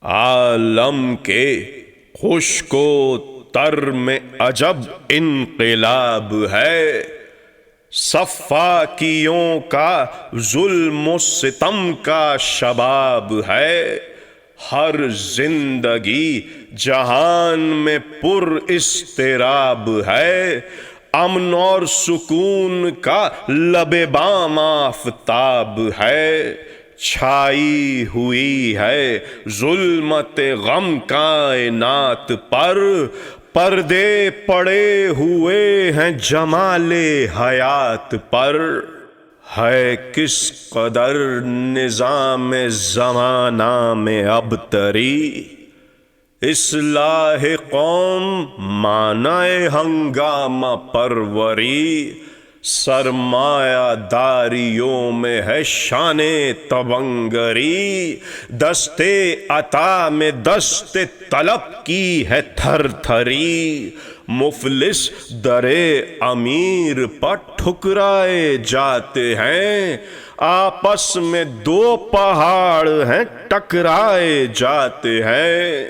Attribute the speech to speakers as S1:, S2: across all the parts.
S1: عالم کے خشک و تر میں عجب انقلاب ہے، سفاکیوں کا ظلم و ستم کا شباب ہے۔ ہر زندگی جہان میں پر اضطراب ہے، امن اور سکون کا لب بام آفتاب ہے۔ چھائی ہوئی ہے ظلمت غم کائنات پر، پردے پڑے ہوئے ہیں جمال حیات پر۔ ہے کس قدر نظام زمانہ میں ابتری، اصلاح قوم معنی ہنگامہ پروری۔ سرمایہ داریوں میں ہے شان تبنگری، دستے عطا میں دست طلب کی ہے تھر تھری۔ مفلس در امیر پر ٹھکرائے جاتے ہیں، آپس میں دو پہاڑ ہیں ٹکرائے جاتے ہیں۔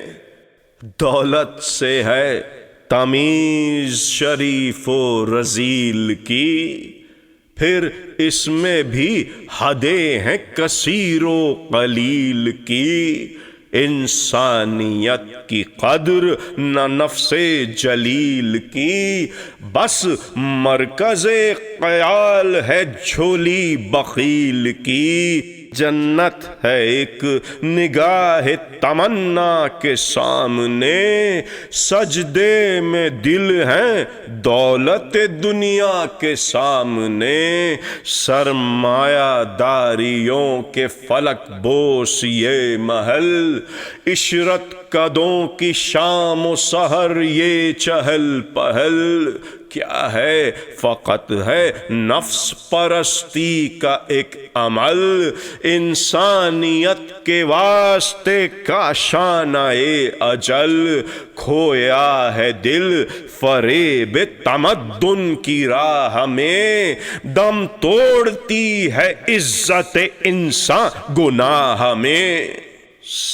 S1: دولت سے ہے تمیز شریف و رذیل کی، پھر اس میں بھی حدیں ہیں کثیر و قلیل کی۔ انسانیت کی قدر نہ نفس جلیل کی، بس مرکز خیال ہے جھولی بخیل کی۔ جنت ہے ایک نگاہ تمنا کے سامنے، سجدے میں دل ہے دولت دنیا کے سامنے۔ سرمایہ داریوں کے فلک بوس یہ محل، عشرت قدوں کی شام و سحر یہ چہل پہل۔ کیا ہے فقط ہے نفس پرستی کا ایک عمل، انسانیت کے واسطے کا شانہ اجل۔ کھویا ہے دل فریب تمدن کی راہ میں، دم توڑتی ہے عزت انسان گناہ میں۔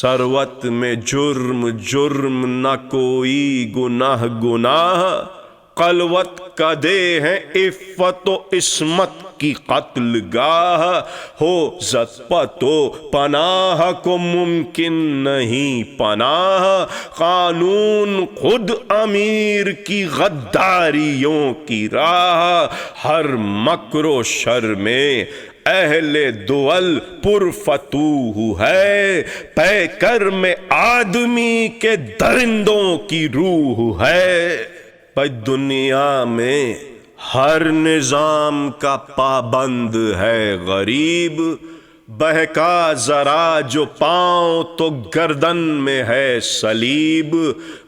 S1: ثروت میں جرم جرم نہ کوئی گناہ گناہ، قلوت کا دے ہے عفت و عصمت کی قتل گاہ۔ ہو زدپت و پناہ کو ممکن نہیں پناہ، قانون خود امیر کی غداریوں کی راہ۔ ہر مکر و شر میں اہل دول پرفتوح ہے، پیکر میں آدمی کے درندوں کی روح ہے۔ بھائی دنیا میں ہر نظام کا پابند ہے غریب، بہکا ذرا جو پاؤں تو گردن میں ہے صلیب۔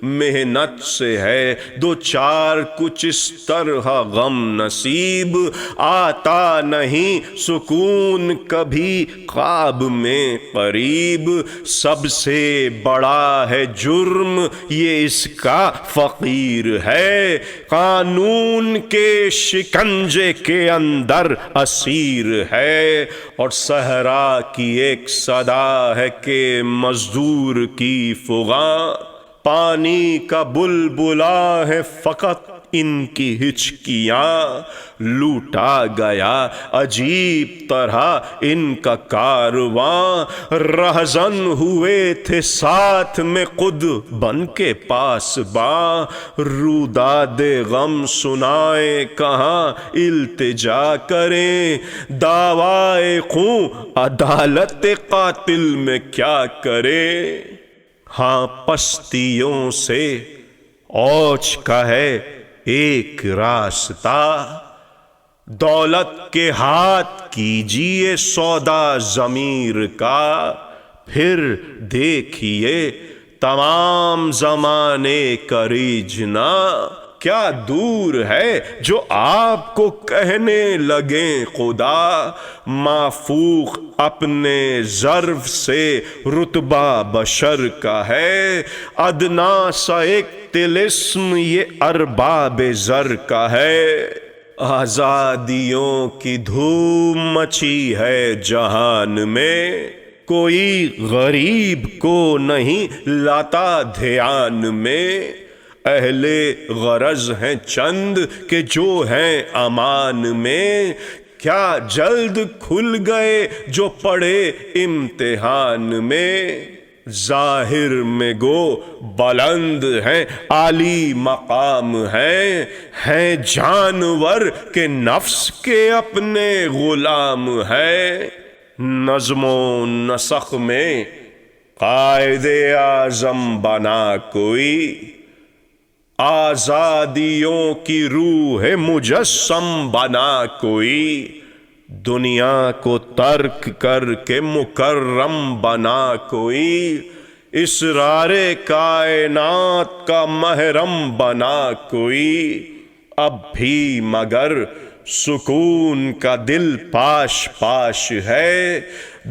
S1: محنت سے ہے دو چار کچھ اس طرح غم نصیب، آتا نہیں سکون کبھی خواب میں قریب۔ سب سے بڑا ہے جرم یہ اس کا فقیر ہے، قانون کے شکنجے کے اندر اسیر ہے۔ اور صحرا کی ایک صدا ہے کہ مزدور کی فغاں، پانی کا بلبلا ہے فقط ان کی ہچکیاں۔ لوٹا گیا عجیب طرح ان کا کارواں، رہزن ہوئے تھے ساتھ میں خود بن کے پاسباں۔ روداد غم سنائے کہاں التجا کریں، دعوائے خوں عدالت قاتل میں کیا کریں۔ ہاں پستیوں سے اوج کا ہے ایک راستہ، دولت کے ہاتھ کیجئے سودا ضمیر کا، پھر دیکھیے تمام زمانے کا ریجھنا۔ کیا دور ہے جو آپ کو کہنے لگیں خدا، مافوق اپنے ظرف سے رتبہ بشر کا ہے، ادنا سا ایک طلسم یہ ارباب زر کا ہے۔ آزادیوں کی دھوم مچی ہے جہان میں، کوئی غریب کو نہیں لاتا دھیان میں، اہل غرض ہیں چند کہ جو ہیں امان میں، کیا جلد کھل گئے جو پڑے امتحان میں، ظاہر میں گو بلند ہیں عالی مقام ہیں جانور کے نفس کے اپنے غلام ہیں، نظم و نسق میں قائد اعظم بنا کوئی، آزادیوں کی روح مجسم بنا کوئی، دنیا کو ترک کر کے مکرم بنا کوئی، اسرار کائنات کا محرم بنا کوئی، اب بھی مگر سکون کا دل پاش پاش ہے،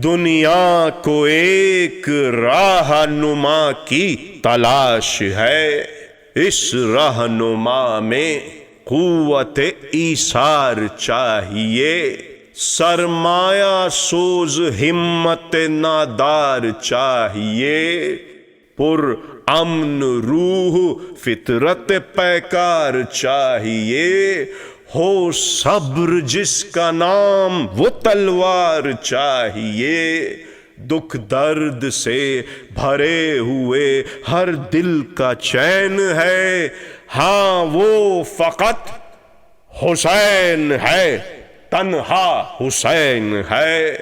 S1: دنیا کو ایک راہنما کی تلاش ہے، اس رہنما میں قوت ایثار چاہیے، سرمایہ سوز ہمت نادار چاہیے، پر امن روح فطرت پیکار چاہیے، ہو صبر جس کا نام وہ تلوار چاہیے، دکھ درد سے بھرے ہوئے ہر دل کا چین ہے، ہاں وہ فقط حسین ہے، تنہا حسین ہے،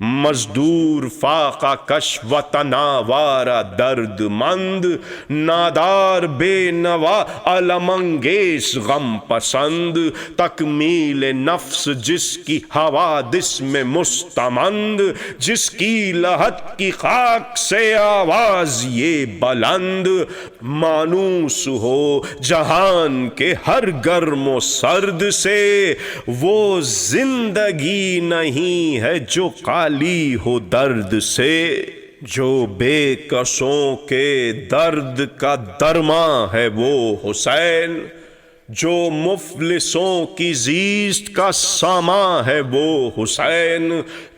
S1: مزدور فاقہ کش وطن آوارہ درد مند، نادار بے نوا الم انگیز غم پسند، تکمیل نفس جس کی حوادث میں مستمند، جس کی لحد کی خاک سے آواز یہ بلند، مانوس ہو جہان کے ہر گرم و سرد سے، وہ زندگی نہیں ہے جو خالی ہو درد سے، جو بے کسوں کے درد کا درماں ہے وہ حسین، جو مفلسوں کی زیست کا سامان ہے وہ حسین،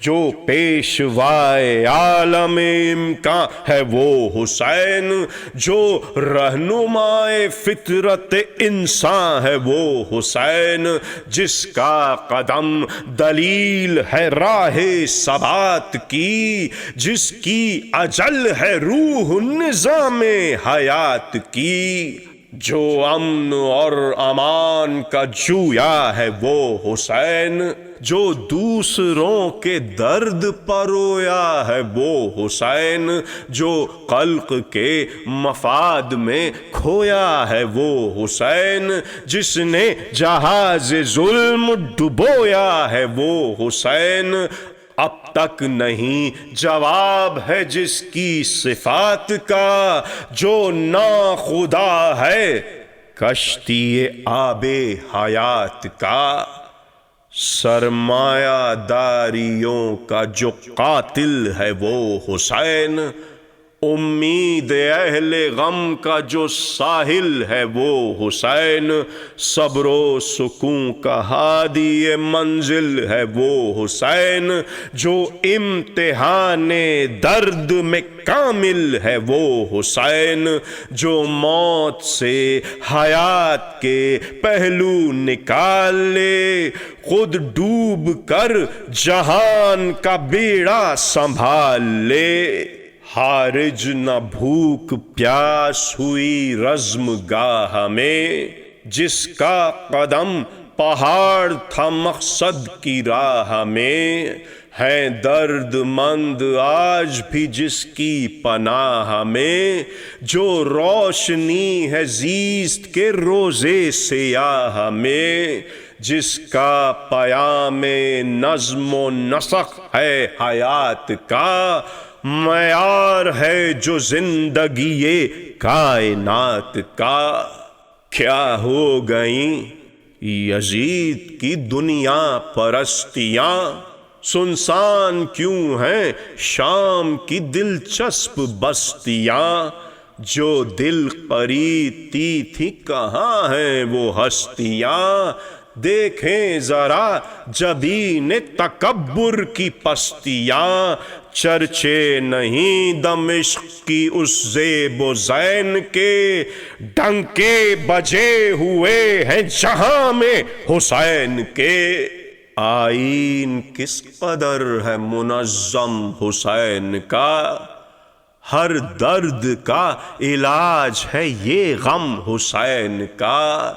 S1: جو پیشوائے عالم امکان ہے وہ حسین، جو رہنمائے فطرت انسان ہے وہ حسین، جس کا قدم دلیل ہے راہ ثبات کی، جس کی اجل ہے روح نظام حیات کی، جو امن اور امان کا جویا ہے وہ حسین، جو دوسروں کے درد پرویا ہے وہ حسین، جو خلق کے مفاد میں کھویا ہے وہ حسین، جس نے جہاز ظلم ڈبویا ہے وہ حسین، اب تک نہیں جواب ہے جس کی صفات کا، جو ناخدا ہے کشتی آب حیات کا، سرمایہ داریوں کا جو قاتل ہے وہ حسین، امید اہل غم کا جو ساحل ہے وہ حسین، صبر و سکون کا ہادی منزل ہے وہ حسین، جو امتحان درد میں کامل ہے وہ حسین، جو موت سے حیات کے پہلو نکال لے، خود ڈوب کر جہان کا بیڑا سنبھال لے، حارج نہ بھوک پیاس ہوئی رزم گاہ میں، جس کا قدم پہاڑ تھا مقصد کی راہ میں، ہیں درد مند آج بھی جس کی پناہ میں، جو روشنی ہے زیست کے روزے سیاہ میں، جس کا پیام نظم و نسق ہے حیات کا، معیار ہے جو زندگی کائنات کا، کیا ہو گئیں یزید کی دنیا پرستیاں، سنسان کیوں ہیں شام کی دلچسپ بستیاں، جو دل قریتی تھی کہاں ہیں وہ ہستیاں، دیکھیں ذرا جبین تکبر کی پستیاں، چرچے نہیں دمشق کی اس زیب و زین کے، ڈنکے بجے ہوئے ہیں جہاں میں حسین کے۔ آئین کس قدر ہے منظم حسین کا، ہر درد کا علاج ہے یہ غم حسین کا۔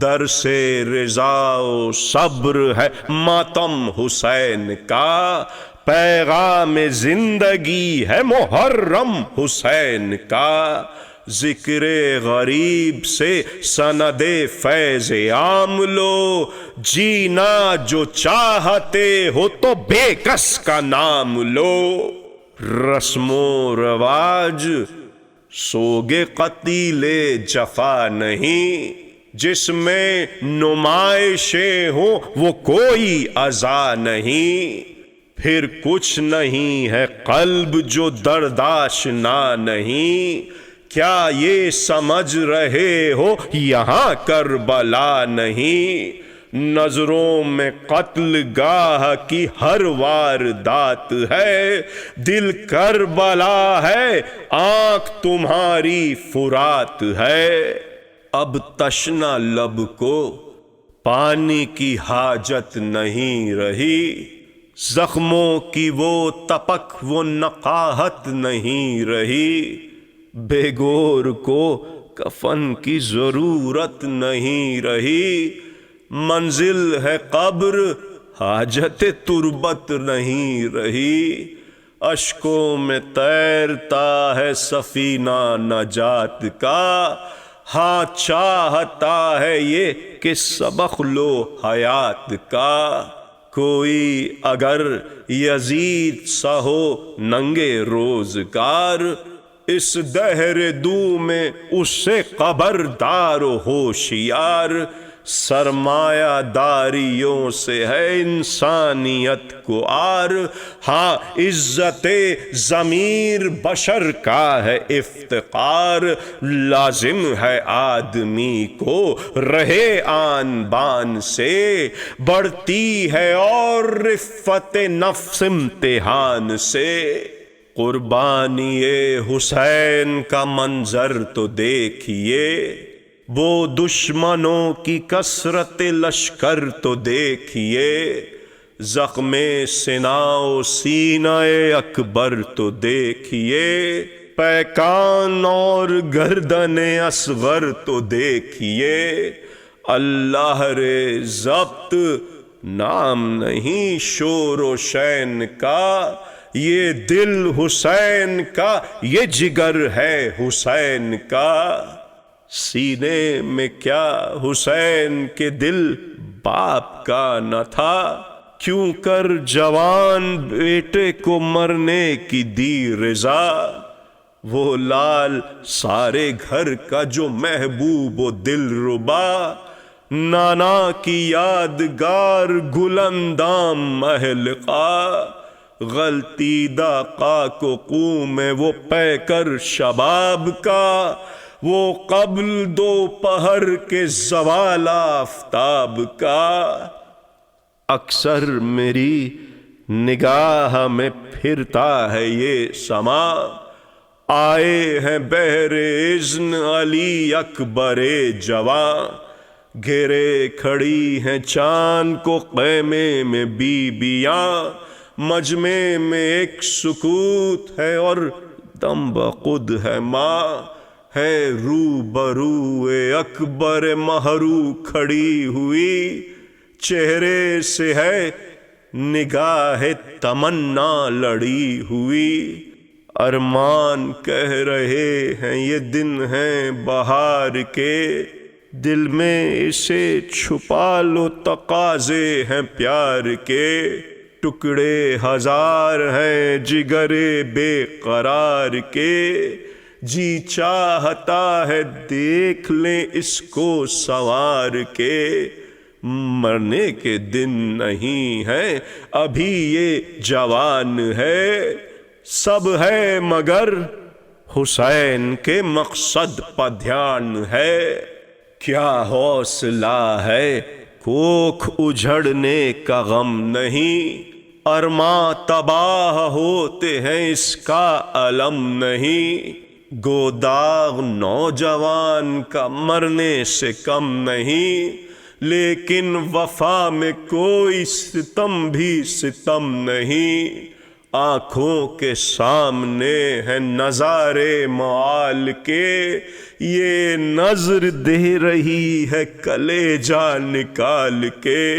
S1: در سے رضا و صبر ہے ماتم حسین کا، پیغام زندگی ہے محرم حسین کا۔ ذکر غریب سے سند فیض عام لو، جینا جو چاہتے ہو تو بے کس کا نام لو۔ رسم و رواج سوگ قتیل جفا نہیں، جس میں نمائشیں ہوں وہ کوئی عزا نہیں۔ پھر کچھ نہیں ہے قلب جو دردآشنا نہیں، کیا یہ سمجھ رہے ہو یہاں کربلا نہیں۔ نظروں میں قتل گاہ کی ہر واردات ہے، دل کربلا ہے آنکھ تمہاری فرات ہے۔ اب تشنہ لب کو پانی کی حاجت نہیں رہی، زخموں کی وہ تپک وہ نقاہت نہیں رہی۔ بے گور کو کفن کی ضرورت نہیں رہی، منزل ہے قبر حاجت تربت نہیں رہی۔ اشکوں میں تیرتا ہے سفینہ نجات کا، ہاں چاہتا ہے یہ کہ سبق لو حیات کا۔ کوئی اگر یزید سا ہو ننگے روزگار، اس دہر دو میں اس سے خبردار و ہوشیار۔ سرمایہ داریوں سے ہے انسانیت کو عار، ہاں عزت ضمیر بشر کا ہے افتقار۔ لازم ہے آدمی کو رہے آن بان سے، بڑھتی ہے اور رفت نفس امتحان سے۔ قربانی حسین کا منظر تو دیکھیے، وہ دشمنوں کی کثرت لشکر تو دیکھیے، زخم سینہ و سینہ اکبر تو دیکھیے، پیکان اور گردن اصغر تو دیکھیے۔ اللہ رے ضبط نام نہیں شور و شین کا، یہ دل حسین کا یہ جگر ہے حسین کا۔ سینے میں کیا حسین کے دل باپ کا نہ تھا، کیوں کر جوان بیٹے کو مرنے کی دی رضا۔ وہ لال سارے گھر کا جو محبوب و دل ربا، نانا کی یادگار گل اندام محلقہ۔ غلطی داقا کو قوم وہ پے کر شباب کا، وہ قبل دوپہر کے زوال آفتاب کا۔ اکثر میری نگاہ میں پھرتا ہے یہ سما، آئے ہیں بہر اذن علی اکبر جواں۔ گھیرے کھڑی ہیں چاند کو خیمے میں بیبیاں، مجمع میں ایک سکوت ہے اور دم بخود ہے ماں۔ ہے روبرو اکبر مہرو کھڑی ہوئی، چہرے سے ہے نگاہ تمنا لڑی ہوئی۔ ارمان کہہ رہے ہیں یہ دن ہیں بہار کے، دل میں اسے چھپا لو تقاضے ہیں پیار کے۔ ٹکڑے ہزار ہیں جگر بے قرار کے، جی چاہتا ہے دیکھ لیں اس کو سنوار کے۔ مرنے کے دن نہیں ہے ابھی یہ جوان ہے، سب ہے مگر حسین کے مقصد پہ دھیان ہے۔ کیا حوصلہ ہے کوکھ اجھڑنے کا غم نہیں، ارماں تباہ ہوتے ہیں اس کا علم نہیں، گوداغ نوجوان کا مرنے سے کم نہیں، لیکن وفا میں کوئی ستم بھی ستم نہیں۔ آنکھوں کے سامنے ہیں نظارے معال کے، یہ نظر دے رہی ہے کلیجہ نکال کے۔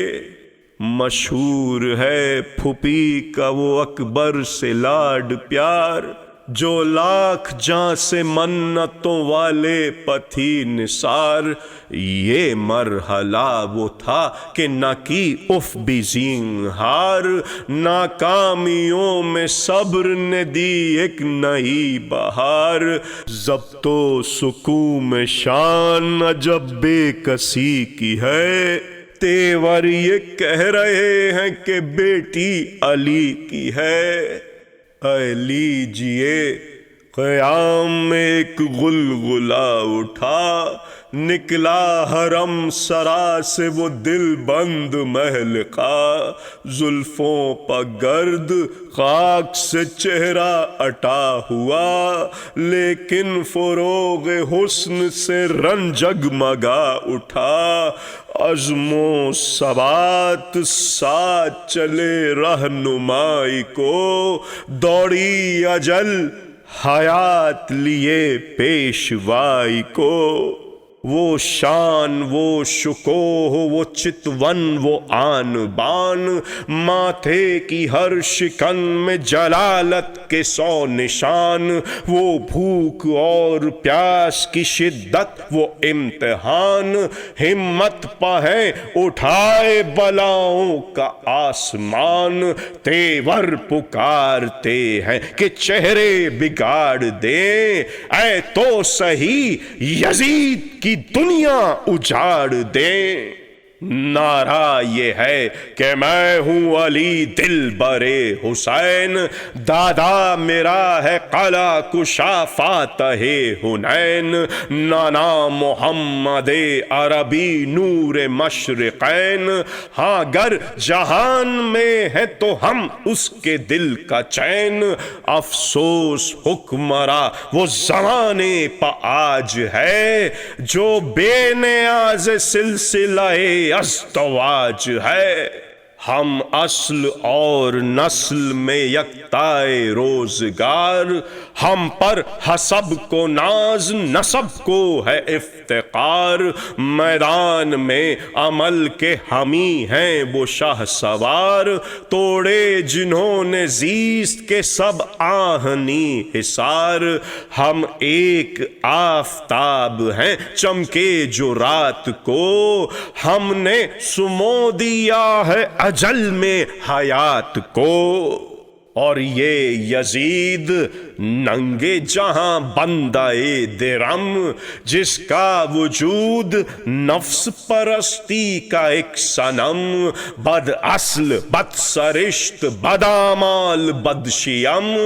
S1: مشہور ہے پھوپھی کا وہ اکبر سے لاڈ پیار، جو لاکھ جاں سے منتوں والے پتھی نثار۔ یہ مرحلہ وہ تھا کہ نہ کی اف بھی زینہار، ناکامیوں میں صبر نے دی ایک نئی بہار۔ ضبط و سکون میں شان عجب بے کسی کی ہے، تیور یہ کہہ رہے ہیں کہ بیٹی علی کی ہے۔ اے لیجئے قیام میں ایک غلغلہ اٹھا، نکلا حرم سرا سے وہ دل بند محل کا۔ زلفوں پہ گرد خاک سے چہرہ اٹا ہوا، لیکن فروغ حسن سے رن جگمگا اٹھا۔ عزم و ثبات ساتھ چلے رہنمائی کو، دوڑی اجل حیات لیے پیشوائی کو۔ وہ شان وہ شکوہ وہ چتون وہ آن بان، ماتھے کی ہر شکن میں جلالت کے 100 نشان۔ وہ بھوک اور پیاس کی شدت وہ امتحان، ہمت پہ ہے اٹھائے بلاؤں کا آسمان۔ تیور پکارتے ہیں کہ چہرے بگاڑ دیں، اے تو سہی یزید کی دنیا اجاڑ دیں۔ نعرہ یہ ہے کہ میں ہوں علی دل برے حسین، دادا میرا ہے قلعہ کشا فاتح حنین۔ نانا محمد عربی نور مشرقین، ہاں گر جہان میں ہے تو ہم اس کے دل کا چین۔ افسوس حکمراں وہ زمانے پہ آج ہے، جو بے نیاز سلسلہ ازدواج ہے۔ ہم اصل اور نسل میں یکتائے روزگار، ہم پر حسب کو ناز نسب کو ہے افتقار۔ میدان میں عمل کے ہمی ہیں وہ شاہ سوار، توڑے جنہوں نے زیست کے سب آہنی حصار۔ ہم ایک آفتاب ہیں چمکے جو رات کو، ہم نے سمو دیا ہے اجل میں حیات کو۔ اور یہ یزید ننگے جہاں بندہ درم، جس کا وجود نفس پرستی کا ایک صنم، بد اصل بد سرشت بد اعمال بد شیم،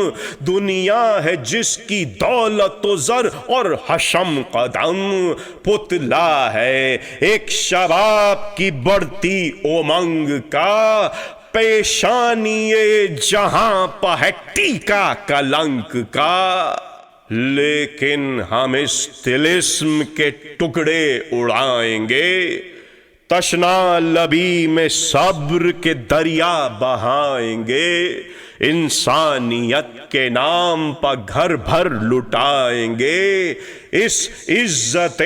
S1: دنیا ہے جس کی دولت و زر اور حشم قدم، پتلا ہے ایک شباب کی بڑھتی امنگ کا، پیشانی جہاں پہ ہے ٹیکا کلنک کا۔ لیکن ہم اس طلسم کے ٹکڑے اڑائیں گے، تشنا لبی میں صبر کے دریا بہائیں گے، انسانیت کے نام پہ گھر بھر لٹائیں گے، اس عزت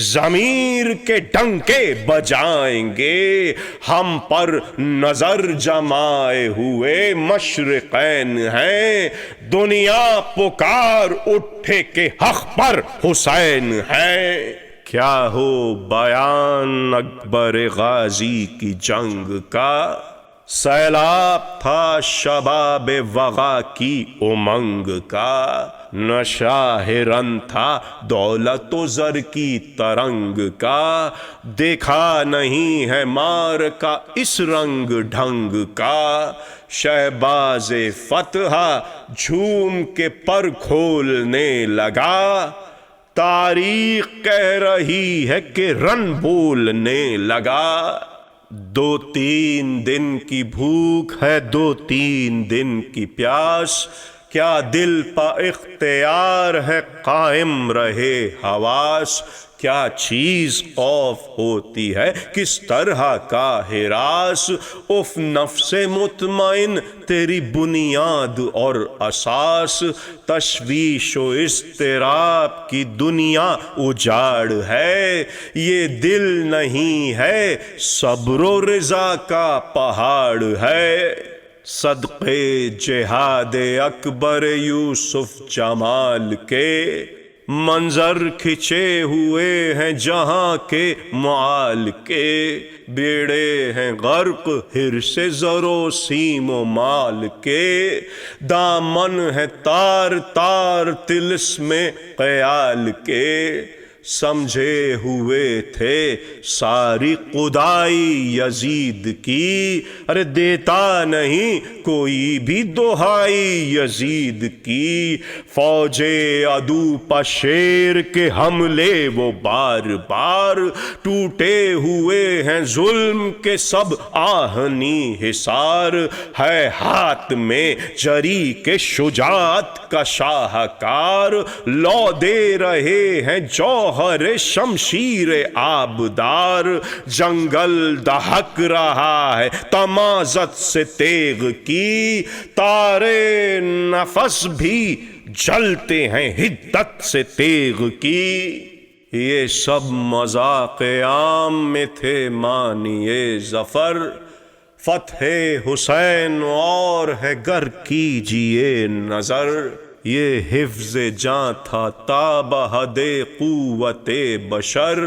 S1: ضمیر کے ڈنکے بجائیں گے۔ ہم پر نظر جمائے ہوئے مشرقین ہیں، دنیا پکار اٹھے کہ حق پر حسین ہیں۔ کیا ہو بیان اکبر غازی کی جنگ کا، سیلاب تھا شباب وغا کی امنگ کا، نشہ رن تھا دولت و زر کی ترنگ کا، دیکھا نہیں ہے مار کا اس رنگ ڈھنگ کا، شہباز فتح جھوم کے پر کھولنے لگا، تاریخ کہہ رہی ہے کہ رن بولنے لگا۔ دو تین دن کی بھوک ہے، دو تین دن کی پیاس، کیا دل پا اختیار ہے قائم رہے حواس، کیا چیز خوف ہوتی ہے کس طرح کا ہراس، اف نفس مطمئن تیری بنیاد اور اساس، تشویش و اضطراب کی دنیا اجاڑ ہے، یہ دل نہیں ہے صبر و رضا کا پہاڑ ہے، صدقے جہاد اکبر یوسف جمال کے، منظر کھچے ہوئے ہیں جہاں کے معال کے، بیڑے ہیں غرق حرص زر و سیم و مال کے، دامن ہے تار تار طلسم خیال کے، سمجھے ہوئے تھے ساری خدائی یزید کی، ارے دیتا نہیں کوئی بھی دہائی یزید کی، فوج عدو پا شیر کے حملے وہ بار بار، ٹوٹے ہوئے ہیں ظلم کے سب آہنی حصار، ہے ہاتھ میں جری کے شجاعت کا شاہکار، لو دے رہے ہیں جوہر شمشیر آبدار، جنگل دہک رہا ہے تمازت سے تیغ کی، تارے نفس بھی جلتے ہیں حدت سے تیغ کی، یہ سب مذاق عام میں تھے معنی ظفر، فتح حسین اور ہے گر کیجئے نظر، یہ حفظ جاں تھا تا بحد قوت بشر،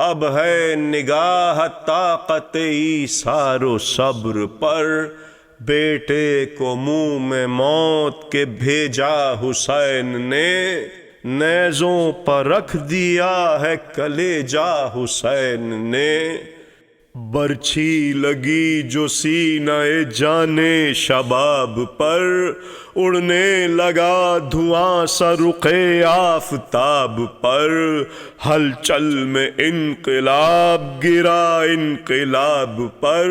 S1: اب ہے نگاہ طاقت ایثار و صبر پر، بیٹے کو منہ میں موت کے بھیجا حسین نے، نیزوں پر رکھ دیا ہے کلیجہ حسین نے، برچھی لگی جو سینہ جانے شباب پر، اڑنے لگا دھواں سا رخ آفتاب پر، ہلچل میں انقلاب گرا انقلاب پر،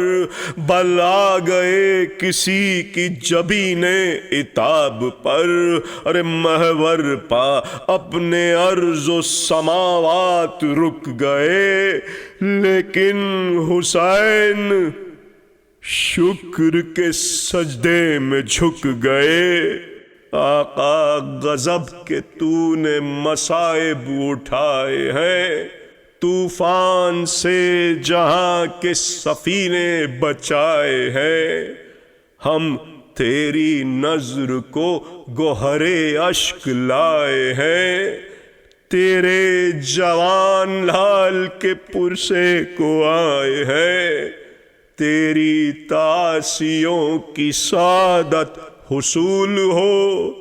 S1: بل آ گئے کسی کی جبین عتاب پر، ارے محور پا اپنے ارض و سماوات رک گئے، لیکن حسین شکر کے سجدے میں جھک گئے، آقا غضب کے تو نے مصائب اٹھائے ہیں، طوفان سے جہاں کے سفینے بچائے ہیں، ہم تیری نظر کو گوہر اشک لائے ہیں، تیرے جوان لال کے پرسے کو آئے ہیں، تیری تعصیوں کی سعادت حصول ہو،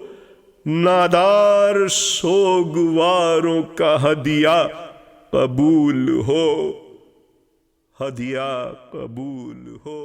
S1: نادار سوگواروں کا ہدیہ قبول ہو، ہدیہ قبول ہو۔